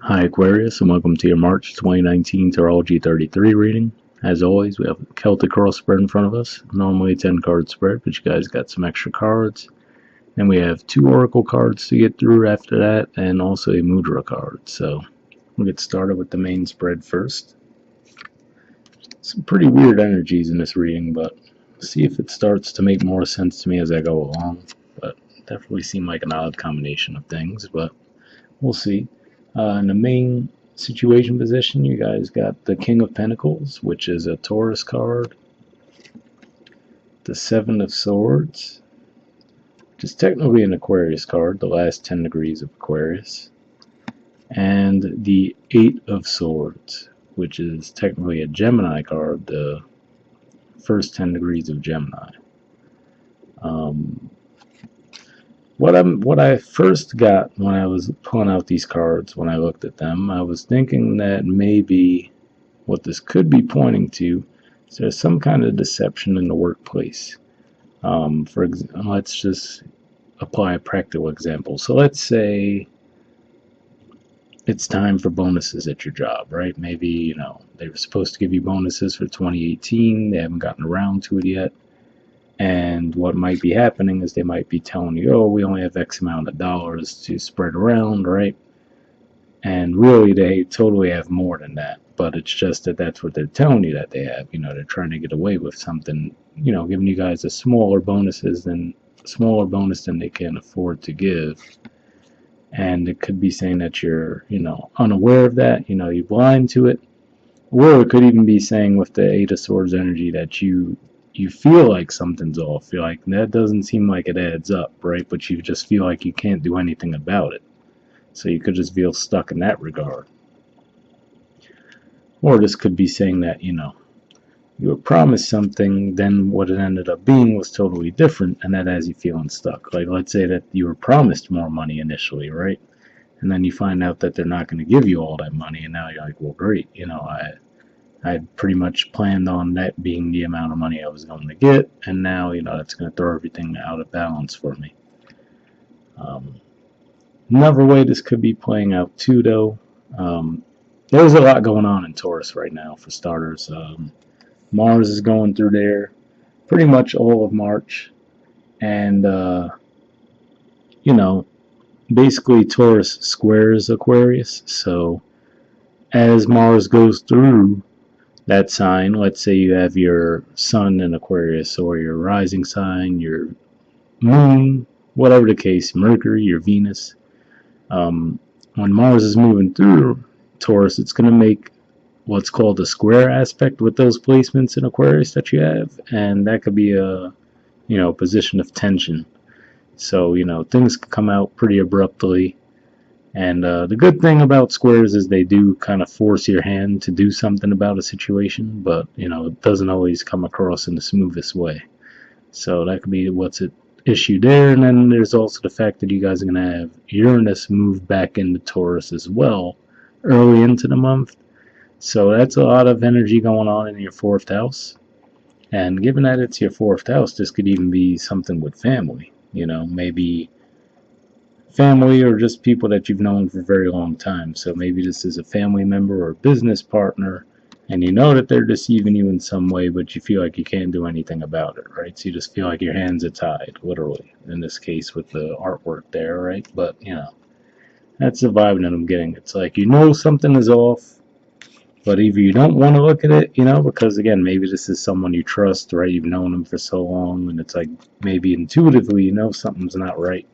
Hi Aquarius, and welcome to your March 2019 Tarology 33 reading. As always, we have a Celtic Cross spread in front of us. Normally a 10 card spread, but you guys got some extra cards. Then we have 2 Oracle cards to get through after that, and also a mudra card. So we'll get started with the main spread first. Some pretty weird energies in this reading, but see if it starts to make more sense to me as I go along. But definitely seem like an odd combination of things, but we'll see. In the main situation position, you guys got the King of Pentacles, which is a Taurus card, the Seven of Swords, which is technically an Aquarius card, the last 10 degrees of Aquarius, and the Eight of Swords, which is technically a Gemini card, the first 10 degrees of Gemini. What I first got when I was pulling out these cards, when I looked at them, I was thinking that maybe what this could be pointing to is there's some kind of deception in the workplace. Let's just apply a practical example. So let's say it's time for bonuses at your job, right? Maybe, they were supposed to give you bonuses for 2018. They haven't gotten around to it yet. And what might be happening is they might be telling you, oh, we only have X amount of dollars to spread around, right? And really, they totally have more than that. But it's just that that's what they're telling you that they have. They're trying to get away with something, giving you guys a smaller bonus than they can afford to give. And it could be saying that you're, unaware of that, you're blind to it. Or it could even be saying with the Eight of Swords energy that you feel like something's off. You're like, that doesn't seem like it adds up, right? But you just feel like you can't do anything about it. So you could just feel stuck in that regard. Or this could be saying that, you were promised something, then what it ended up being was totally different, and that has you feeling stuck. Like, let's say that you were promised more money initially, right? And then you find out that they're not going to give you all that money, and now you're like, well, great, I pretty much planned on that being the amount of money I was going to get, and now, that's going to throw everything out of balance for me. Another way this could be playing out too, though, there's a lot going on in Taurus right now, for starters. Mars is going through there pretty much all of March, and, basically Taurus squares Aquarius, so as Mars goes through that sign, let's say you have your sun in Aquarius, or your rising sign, your moon, whatever the case, Mercury, your Venus. When Mars is moving through Taurus, it's going to make what's called a square aspect with those placements in Aquarius that you have, and that could be a position of tension. So things can come out pretty abruptly. And the good thing about squares is they do kind of force your hand to do something about a situation, but it doesn't always come across in the smoothest way. So that could be what's at issue there. And then there's also the fact that you guys are going to have Uranus move back into Taurus as well early into the month. So that's a lot of energy going on in your 4th house. And given that it's your 4th house, this could even be something with family. Maybe family or just people that you've known for a very long time. So maybe this is a family member or a business partner, and you know that they're deceiving you in some way, but you feel like you can't do anything about it, right? So you just feel like your hands are tied, literally, in this case with the artwork there, right? But, that's the vibe that I'm getting. It's like something is off, but either you don't want to look at it, because, again, maybe this is someone you trust, right? You've known them for so long, and it's like maybe intuitively something's not right,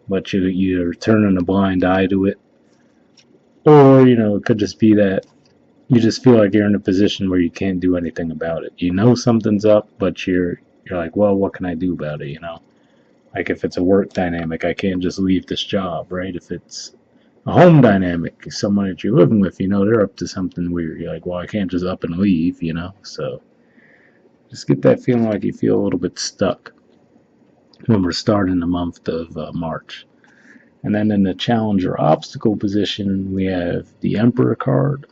but you're turning a blind eye to it. Or, it could just be that you just feel like you're in a position where you can't do anything about it. Something's up, but you're like, well, what can I do about it, Like if it's a work dynamic, I can't just leave this job, right? If it's a home dynamic, someone that you're living with, they're up to something weird. You're like, well, I can't just up and leave, So just get that feeling like you feel a little bit stuck when we're starting the month of March. And then in the challenge or obstacle position, we have the Emperor card.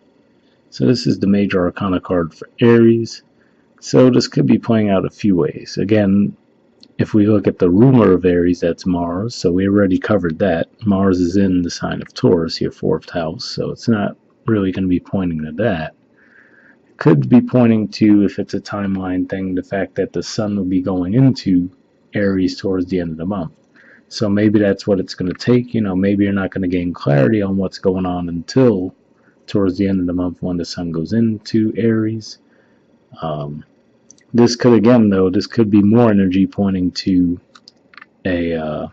So this is the major arcana card for Aries. So this could be playing out a few ways. Again, if we look at the ruler of Aries, that's Mars, so we already covered that. Mars is in the sign of Taurus, your 4th house, so it's not really going to be pointing to that. It could be pointing to, if it's a timeline thing, the fact that the sun will be going into Aries towards the end of the month. So maybe that's what it's going to take. Maybe you're not going to gain clarity on what's going on until towards the end of the month when the sun goes into Aries. This could, again, though, this could be more energy pointing to a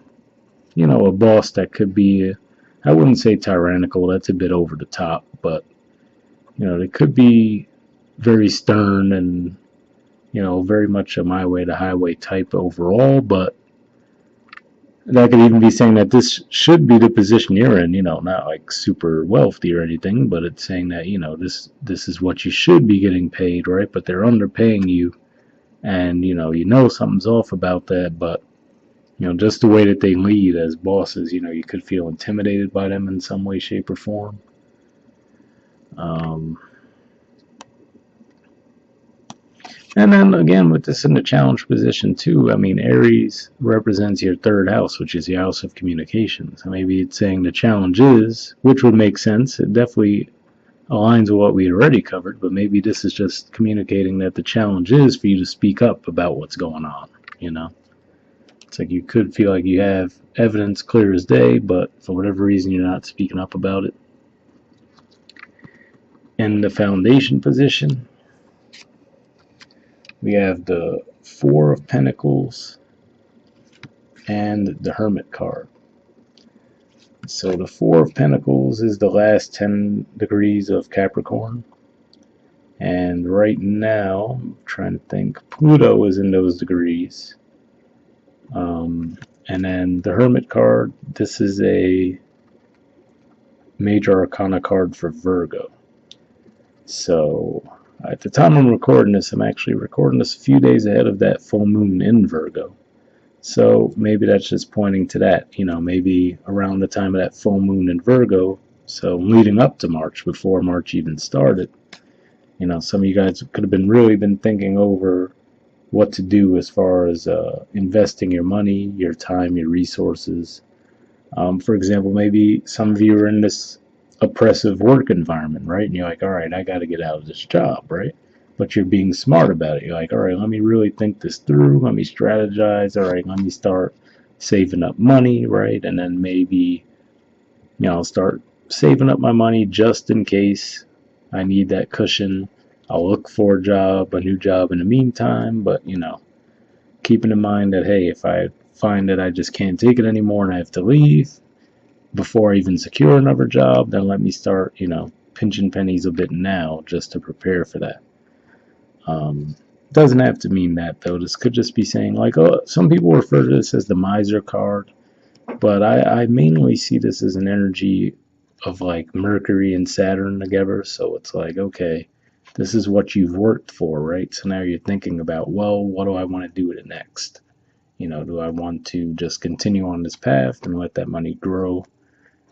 boss that could be, I wouldn't say tyrannical, that's a bit over the top, but, they could be very stern and, very much a my way to highway type overall, but that could even be saying that this should be the position you're in, not like super wealthy or anything, but it's saying that, this is what you should be getting paid, right? But they're underpaying you, and, something's off about that, but, just the way that they lead as bosses, you could feel intimidated by them in some way, shape, or form. And then again, with this in the challenge position too, Aries represents your 3rd house, which is your house of communication. So maybe it's saying the challenge is, which would make sense. It definitely aligns with what we already covered, but maybe this is just communicating that the challenge is for you to speak up about what's going on, It's like you could feel like you have evidence clear as day, but for whatever reason you're not speaking up about it. In the foundation position, we have the 4 of Pentacles and the Hermit card. So the 4 of Pentacles is the last 10 degrees of Capricorn. And right now, I'm trying to think, Pluto is in those degrees. And then the Hermit card, this is a major arcana card for Virgo. So at the time I'm recording this, I'm actually recording this a few days ahead of that full moon in Virgo. So maybe that's just pointing to that, maybe around the time of that full moon in Virgo, so leading up to March, before March even started, some of you guys could have really been thinking over what to do as far as investing your money, your time, your resources. For example, maybe some of you are in this oppressive work environment, right? And you're like, all right, I got to get out of this job, right? But you're being smart about it. You're like, all right, let me really think this through. Let me strategize. All right, let me start saving up money, right? And then maybe, I'll start saving up my money just in case I need that cushion. I'll look for a new job in the meantime, but, keeping in mind that, hey, if I find that I just can't take it anymore and I have to leave before I even secure another job, then let me start, pinching pennies a bit now just to prepare for that. Doesn't have to mean that, though. This could just be saying, like, some people refer to this as the miser card, but I mainly see this as an energy of like Mercury and Saturn together. So it's like, okay, this is what you've worked for, right? So now you're thinking about, well, what do I want to do with it next? Do I want to just continue on this path and let that money grow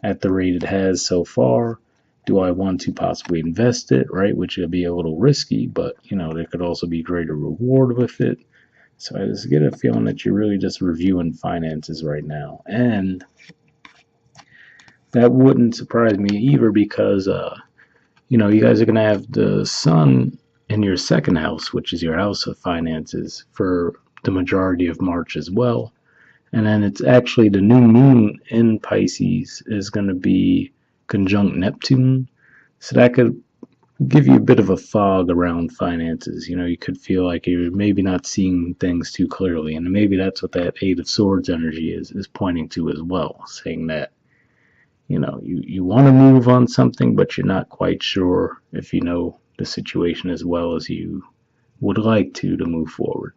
at the rate it has so far? Do I want to possibly invest it, right? Which would be a little risky, but, there could also be greater reward with it. So I just get a feeling that you're really just reviewing finances right now. And that wouldn't surprise me either because, you guys are going to have the sun in your 2nd house, which is your house of finances, for the majority of March as well. And then it's actually the new moon in Pisces is going to be conjunct Neptune. So that could give you a bit of a fog around finances. You could feel like you're maybe not seeing things too clearly. And maybe that's what that 8 of Swords energy is pointing to as well, saying that, you want to move on something, but you're not quite sure if you know the situation as well as you would like to move forward.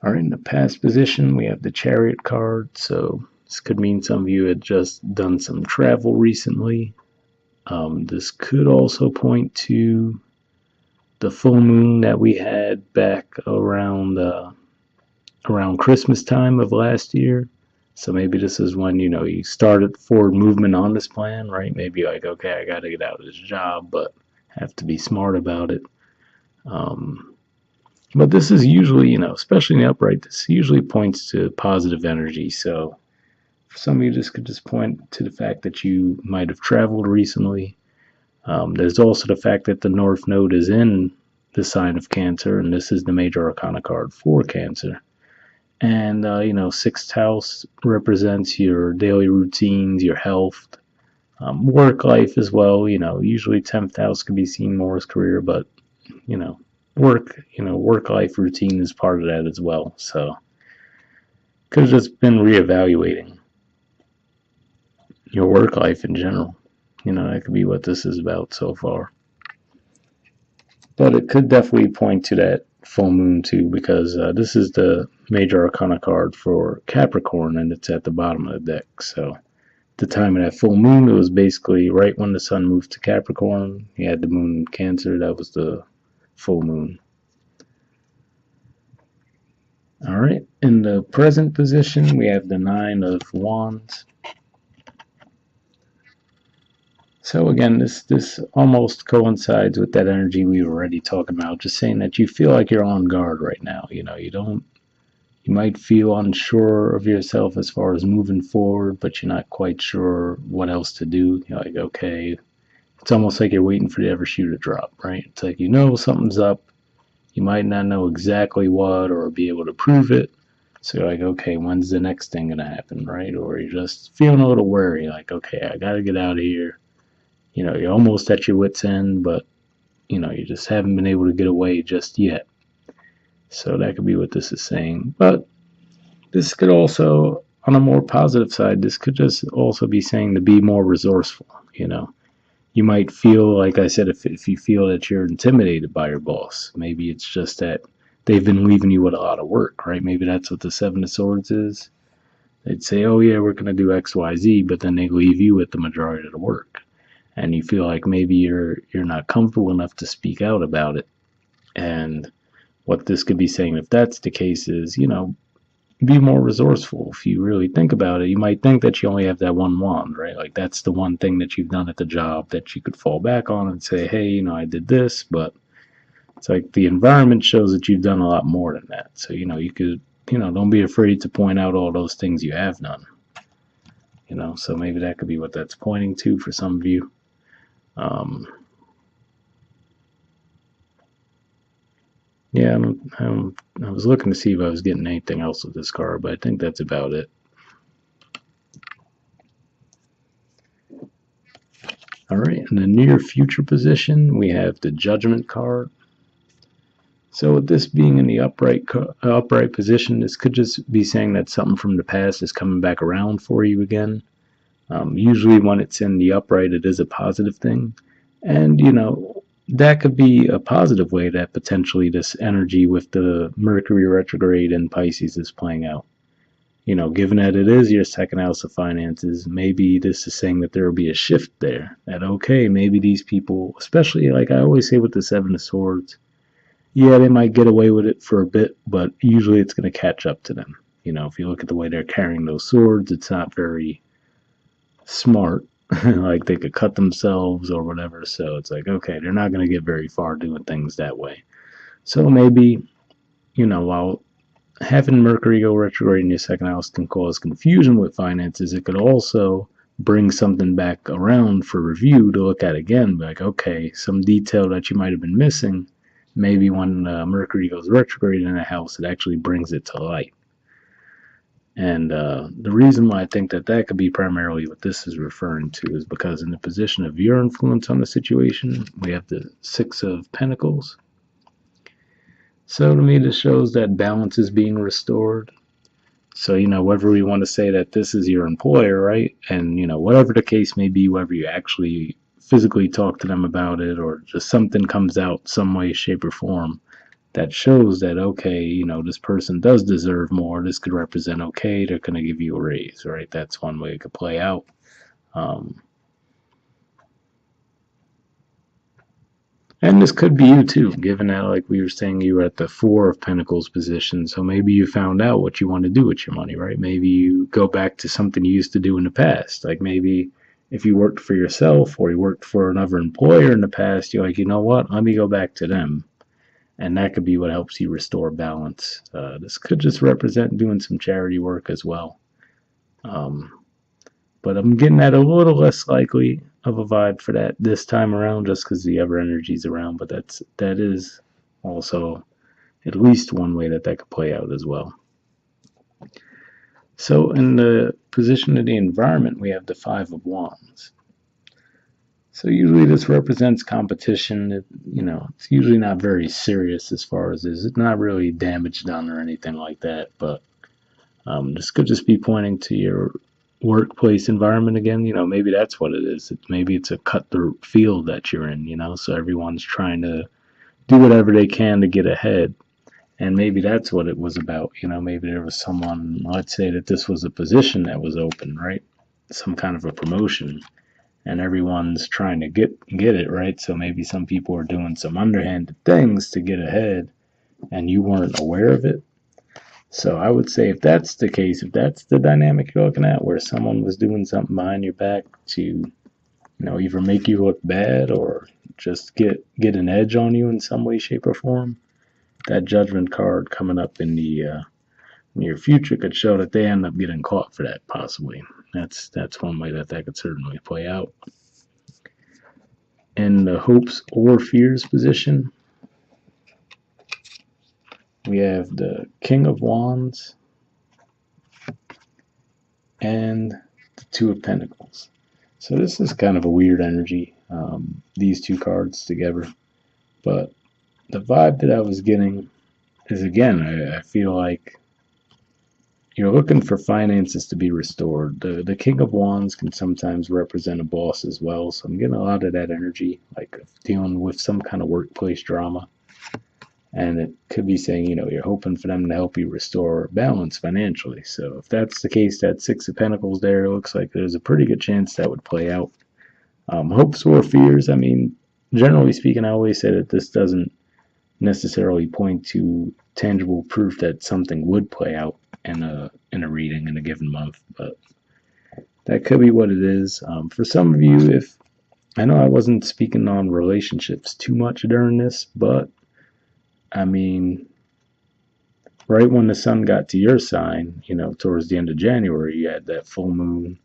All right, in the past position, we have the Chariot card. So this could mean some of you had just done some travel recently. This could also point to the full moon that we had back around Christmas time of last year. So maybe this is when, you started forward movement on this plan, right? Maybe like, okay, I got to get out of this job, but have to be smart about it. But this is usually, especially in the upright, this usually points to positive energy. So for some of you, this could just point to the fact that you might have traveled recently. There's also the fact that the North Node is in the sign of Cancer, and this is the major arcana card for Cancer. And, sixth house represents your daily routines, your health, work life as well. Usually 10th house can be seen more as career, but, work life routine is part of that as well. So, could have just been reevaluating your work life in general. That could be what this is about so far. But it could definitely point to that full moon too, because this is the major arcana card for Capricorn, and it's at the bottom of the deck. So the time of that full moon, it was basically right when the sun moved to Capricorn. You had the moon in Cancer. That was the full moon. All right, in the present position, we have the Nine of Wands. So again, this almost coincides with that energy we were already talking about, just saying that you feel like you're on guard right now. You might feel unsure of yourself as far as moving forward, but you're not quite sure what else to do. You're like, okay, it's almost like you're waiting for the ever shoe to drop, right? It's like something's up. You might not know exactly what or be able to prove it. So you're like, okay, when's the next thing going to happen, right? Or you're just feeling a little wary, like, okay, I got to get out of here. You're almost at your wit's end, but, you just haven't been able to get away just yet. So that could be what this is saying. But this could also, on a more positive side, this could just also be saying to be more resourceful. You might feel, like I said, if you feel that you're intimidated by your boss, maybe it's just that they've been leaving you with a lot of work, right? Maybe that's what the Seven of Swords is. They'd say, oh yeah, we're going to do X, Y, Z, but then they leave you with the majority of the work. And you feel like maybe you're not comfortable enough to speak out about it. And what this could be saying, if that's the case, is, be more resourceful. If you really think about it, you might think that you only have that one wand, right? Like that's the one thing that you've done at the job that you could fall back on and say, hey, I did this, but it's like the environment shows that you've done a lot more than that. So, you could, don't be afraid to point out all those things you have done. So maybe that could be what that's pointing to for some of you. Yeah, I was looking to see if I was getting anything else with this card, but I think that's about it. All right, in the near future position, we have the Judgment card. So with this being in the upright position, this could just be saying that something from the past is coming back around for you again. Usually when it's in the upright, it is a positive thing. And, that could be a positive way that potentially this energy with the Mercury retrograde in Pisces is playing out. Given that it is your second house of finances, maybe this is saying that there will be a shift there. That, okay, maybe these people, especially like I always say with the Seven of Swords, yeah, they might get away with it for a bit, but usually it's going to catch up to them. If you look at the way they're carrying those swords, it's not very smart. Like they could cut themselves or whatever. So it's like, okay, they're not going to get very far doing things that way. So maybe, while having Mercury go retrograde in your second house can cause confusion with finances, it could also bring something back around for review to look at again. Like, okay, some detail that you might have been missing, maybe when Mercury goes retrograde in a house, it actually brings it to light. And the reason why I think that could be primarily what this is referring to is because in the position of your influence on the situation, we have the Six of Pentacles. So to me, this shows that balance is being restored. So, whether we want to say that this is your employer, right? And, whatever the case may be, whether you actually physically talk to them about it or just something comes out some way, shape, or form, that shows that, okay, this person does deserve more. This could represent, okay, they're going to give you a raise, right? That's one way it could play out. And this could be you too, given that, like we were saying, you were at the Four of Pentacles position. So maybe you found out what you want to do with your money, right? Maybe you go back to something you used to do in the past. Like maybe if you worked for yourself or you worked for another employer in the past, you're like, you know what? Let me go back to them. and that could be what helps you restore balance. This could just represent doing some charity work as well. But I'm getting at a little less likely of a vibe for that this time around, just because the other energy's around. But that is also at least one way that could play out as well. So in the position of the environment, we have the Five of Wands. So usually this represents competition. It's usually not very serious as far as it's not really damage done or anything like that. But this could just be pointing to your workplace environment again. Maybe that's what it is. Maybe it's a cutthroat field that you're in. So everyone's trying to do whatever they can to get ahead. And maybe that's what it was about. Maybe there was someone, let's say that this was a position that was open, right? Some kind of a promotion. And everyone's trying to get it, right? So maybe some people are doing some underhanded things to get ahead, and you weren't aware of it. So I would say if that's the case, if that's the dynamic you're looking at, where someone was doing something behind your back to, either make you look bad or just get an edge on you in some way, shape, or form, that Judgment card coming up in the near future could show that they end up getting caught for that, possibly. That's one way that could certainly play out. In the hopes or fears position, we have the King of Wands and the Two of Pentacles. So this is kind of a weird energy, these two cards together. But the vibe that I was getting is, again, I feel like you're looking for finances to be restored. The King of Wands can sometimes represent a boss as well, so I'm getting a lot of that energy, like dealing with some kind of workplace drama. And it could be saying, you're hoping for them to help you restore balance financially. So if that's the case, that Six of Pentacles there, it looks like there's a pretty good chance that would play out. Hopes or fears, generally speaking, I always say that this doesn't necessarily point to tangible proof that something would play out in a reading in a given month, but that could be what it is. For some of you, if I know I wasn't speaking on relationships too much during this, but right when the sun got to your sign, towards the end of January, you had that full moon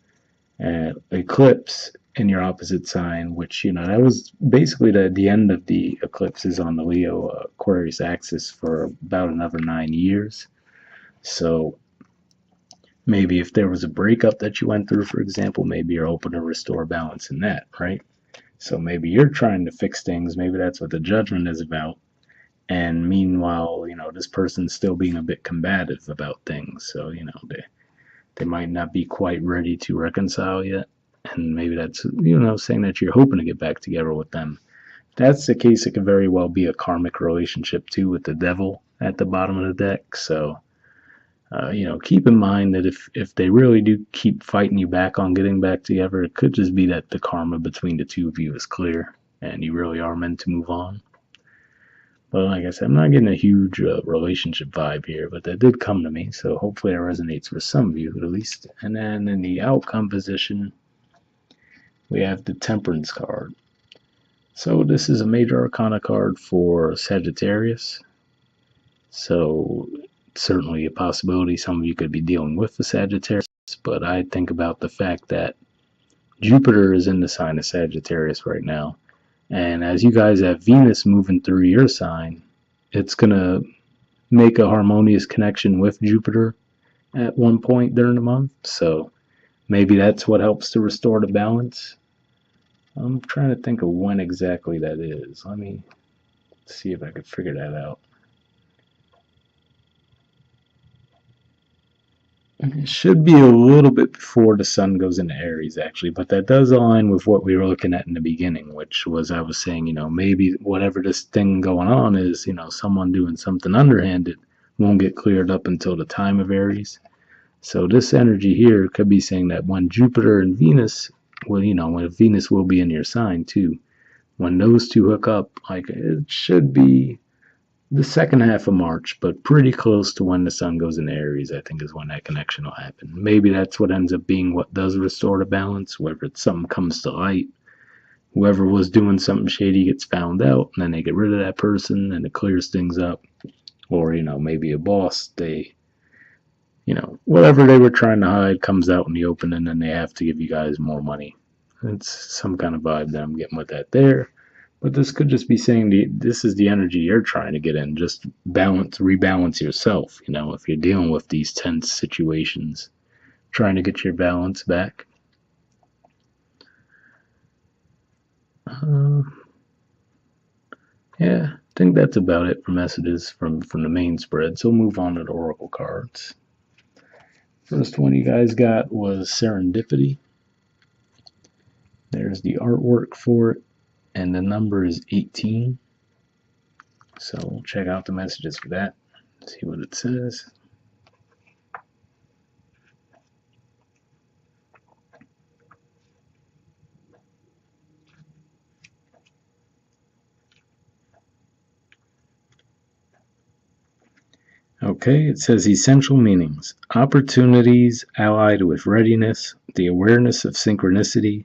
and eclipse in your opposite sign, which, that was basically the end of the eclipses on the Leo Aquarius axis for about another 9 years. So maybe if there was a breakup that you went through, for example, maybe you're hoping to restore balance in that, right? So maybe you're trying to fix things. Maybe that's what the Judgment is about. And meanwhile, this person's still being a bit combative about things. So, they might not be quite ready to reconcile yet. And maybe that's, saying that you're hoping to get back together with them. If that's the case, it could very well be a karmic relationship too, with the devil at the bottom of the deck. So, keep in mind that if they really do keep fighting you back on getting back together, it could just be that the karma between the two of you is clear and you really are meant to move on. But like I said, I'm not getting a huge relationship vibe here, but that did come to me, so hopefully it resonates for some of you at least. And then in the outcome position, we have the Temperance card. So this is a major arcana card for Sagittarius. So certainly a possibility some of you could be dealing with the Sagittarius, but I think about the fact that Jupiter is in the sign of Sagittarius right now. And as you guys have Venus moving through your sign, it's going to make a harmonious connection with Jupiter at one point during the month. So maybe that's what helps to restore the balance. I'm trying to think of when exactly that is. Let me see if I could figure that out. It should be a little bit before the sun goes into Aries, actually, but that does align with what we were looking at in the beginning, which was I was saying, maybe whatever this thing going on is, someone doing something underhanded won't get cleared up until the time of Aries. So this energy here could be saying that when Jupiter and Venus, when Venus will be in your sign too, when those two hook up, like it should be the second half of March, but pretty close to when the sun goes into Aries, I think is when that connection will happen. Maybe that's what ends up being what does restore the balance, whether it's something comes to light, whoever was doing something shady gets found out, and then they get rid of that person, and it clears things up. Or, maybe a boss, whatever they were trying to hide comes out in the open, and then they have to give you guys more money. It's some kind of vibe that I'm getting with that there. But this could just be saying this is the energy you're trying to get in. Just rebalance yourself, if you're dealing with these tense situations, trying to get your balance back. Yeah, I think that's about it for messages from the main spread. So we'll move on to the oracle cards. First one you guys got was Serendipity. There's the artwork for it, and the number is 18. So we'll check out the messages for that, see what it says. Okay, it says essential meanings. Opportunities allied with readiness, the awareness of synchronicity,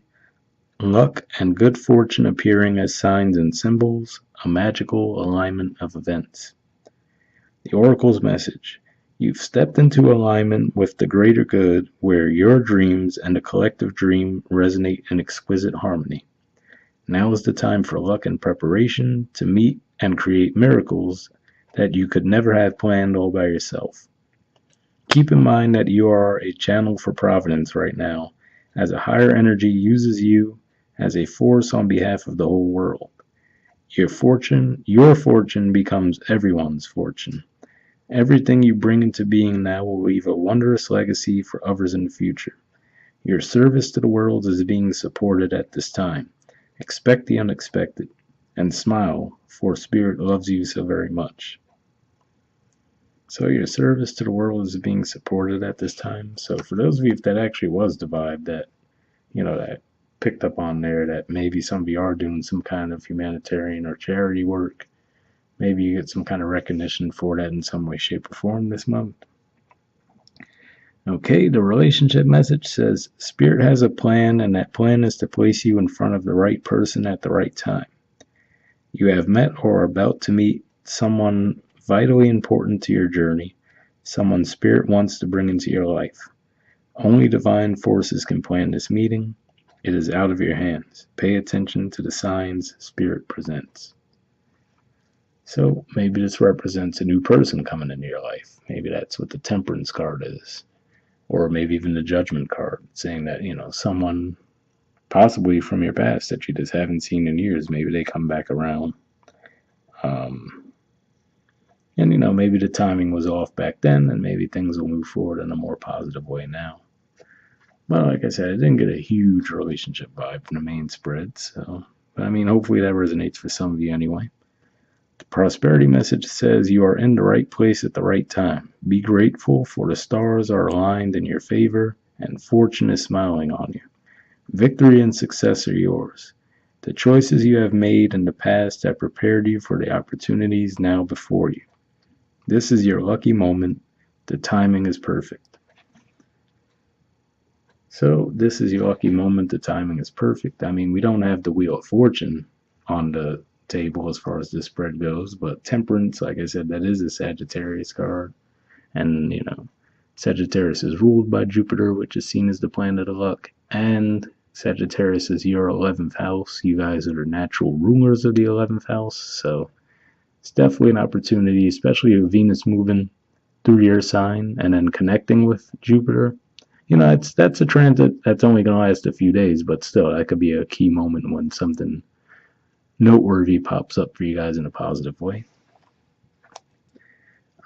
luck and good fortune appearing as signs and symbols, a magical alignment of events. The Oracle's message. You've stepped into alignment with the greater good where your dreams and the collective dream resonate in exquisite harmony. Now is the time for luck and preparation to meet and create miracles that you could never have planned all by yourself. Keep in mind that you are a channel for providence right now, as a higher energy uses you as a force on behalf of the whole world. Your fortune becomes everyone's fortune. Everything you bring into being now will leave a wondrous legacy for others in the future. Your service to the world is being supported at this time. Expect the unexpected, and smile, for Spirit loves you so very much. So your service to the world is being supported at this time. So for those of you, if that actually was the vibe that, that picked up on there, that maybe some of you are doing some kind of humanitarian or charity work, maybe you get some kind of recognition for that in some way, shape, or form this month. Okay, the relationship message says, Spirit has a plan, and that plan is to place you in front of the right person at the right time. You have met or are about to meet someone vitally important to your journey, someone Spirit wants to bring into your life. Only divine forces can plan this meeting. It is out of your hands. Pay attention to the signs Spirit presents. So maybe this represents a new person coming into your life. Maybe that's what the Temperance card is. Or maybe even the Judgment card, saying that, someone possibly from your past that you just haven't seen in years, maybe they come back around. And, maybe the timing was off back then, and maybe things will move forward in a more positive way now. But like I said, I didn't get a huge relationship vibe from the main spread, so, but hopefully that resonates for some of you anyway. The prosperity message says you are in the right place at the right time. Be grateful, for the stars are aligned in your favor, and fortune is smiling on you. Victory and success are yours. The choices you have made in the past have prepared you for the opportunities now before you. This is your lucky moment. The timing is perfect. So this is your lucky moment. The timing is perfect. We don't have the Wheel of Fortune on the table as far as this spread goes, but Temperance, like I said, that is a Sagittarius card. And, Sagittarius is ruled by Jupiter, which is seen as the planet of luck. And Sagittarius is your 11th house. You guys are the natural rulers of the 11th house. So it's definitely an opportunity, especially with Venus moving through your sign and then connecting with Jupiter. That's a transit that's only going to last a few days, but still, that could be a key moment when something noteworthy pops up for you guys in a positive way.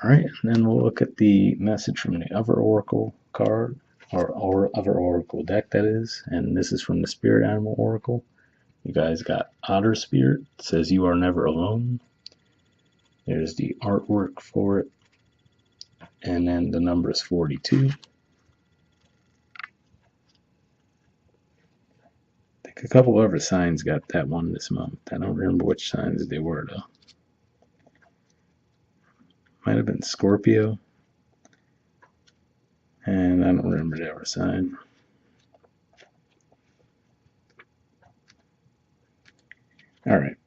All right, and then we'll look at the message from the other Oracle card, or other Oracle deck, that is, and this is from the Spirit Animal Oracle. You guys got Otter Spirit. It says you are never alone. There's the artwork for it, and then the number is 42. I think a couple other signs got that one this month. I don't remember which signs they were, though. Might have been Scorpio. And I don't remember the other sign. Alright.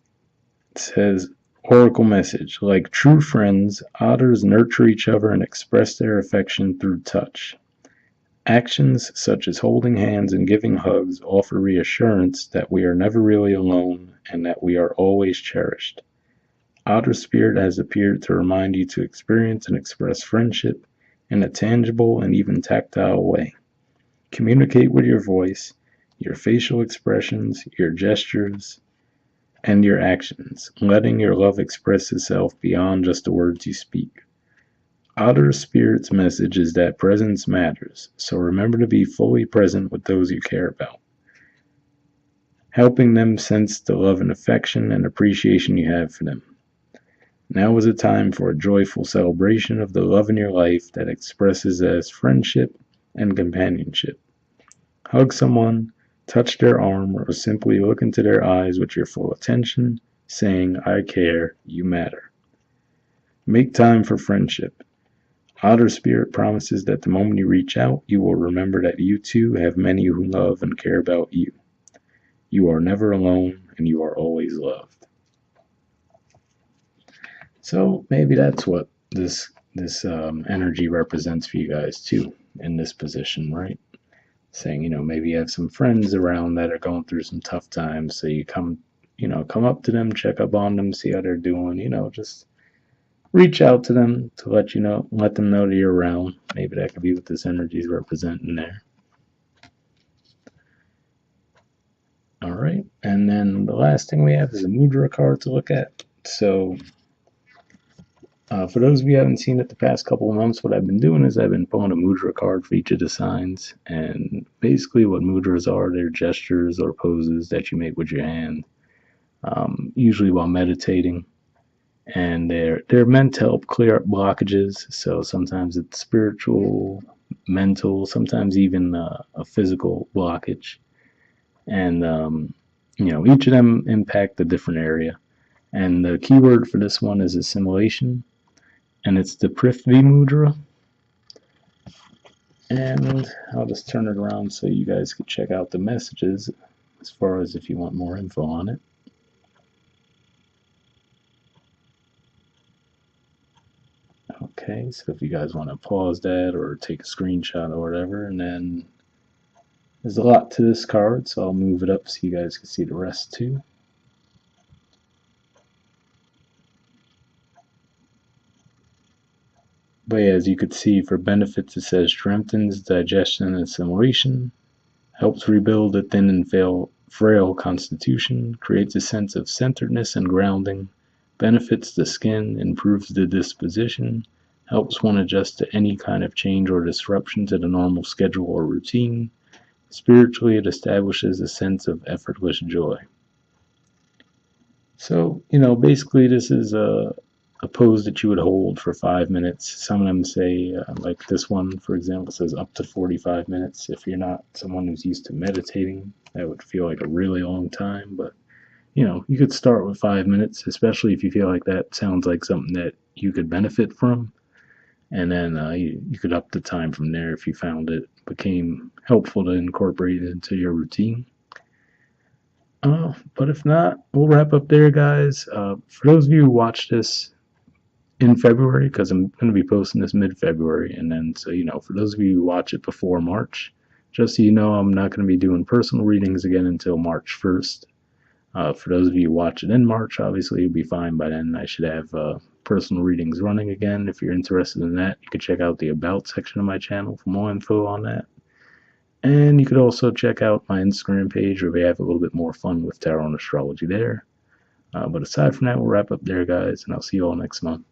It says, Oracle message. Like true friends, otters nurture each other and express their affection through touch. Actions such as holding hands and giving hugs offer reassurance that we are never really alone and that we are always cherished. Otter Spirit has appeared to remind you to experience and express friendship in a tangible and even tactile way. Communicate with your voice, your facial expressions, your gestures, and your actions, letting your love express itself beyond just the words you speak. Otter Spirit's message is that presence matters, so remember to be fully present with those you care about, helping them sense the love and affection and appreciation you have for them. Now is a time for a joyful celebration of the love in your life that expresses as friendship and companionship. Hug someone, touch their arm, or simply look into their eyes with your full attention, saying, I care, you matter. Make time for friendship. Otter Spirit promises that the moment you reach out, you will remember that you too have many who love and care about you. You are never alone, and you are always loved. So maybe that's what this energy represents for you guys too in this position, right? Saying, maybe you have some friends around that are going through some tough times, so you come up to them, check up on them, see how they're doing, just reach out to them to let them know that you're around. Maybe that could be what this energy is representing there. All right, and then the last thing we have is a mudra card to look at. So for those of you who haven't seen it the past couple of months, what I've been doing is I've been pulling a mudra card for each of the signs. And basically what mudras are, they're gestures or poses that you make with your hand, usually while meditating. And they're meant to help clear up blockages. So sometimes it's spiritual, mental, sometimes even a physical blockage. And, each of them impact a different area. And the keyword for this one is assimilation. And it's the Prithivi mudra. And I'll just turn it around so you guys can check out the messages as far as if you want more info on it. Okay, so if you guys want to pause that or take a screenshot or whatever, and then there's a lot to this card, so I'll move it up so you guys can see the rest too. But yeah, as you could see, for benefits, it says strengthens digestion and assimilation, helps rebuild a thin and frail constitution, creates a sense of centeredness and grounding, benefits the skin, improves the disposition, helps one adjust to any kind of change or disruption to the normal schedule or routine. Spiritually, it establishes a sense of effortless joy. So, basically this is a pose that you would hold for 5 minutes. Some of them say, like this one, for example, says up to 45 minutes. If you're not someone who's used to meditating, that would feel like a really long time. But, you could start with 5 minutes, especially if you feel like that sounds like something that you could benefit from. And then you could up the time from there if you found it became helpful to incorporate it into your routine. But if not, we'll wrap up there, guys. For those of you who watch this in February, because I'm going to be posting this mid-February, and then so for those of you who watch it before March, just so you know, I'm not going to be doing personal readings again until March 1st. For those of you who watch it in March, obviously you'll be fine by then. I should have personal readings running again. If you're interested in that, you can check out the About section of my channel for more info on that. And you could also check out my Instagram page where we have a little bit more fun with tarot and astrology there. But aside from that, we'll wrap up there, guys, and I'll see you all next month.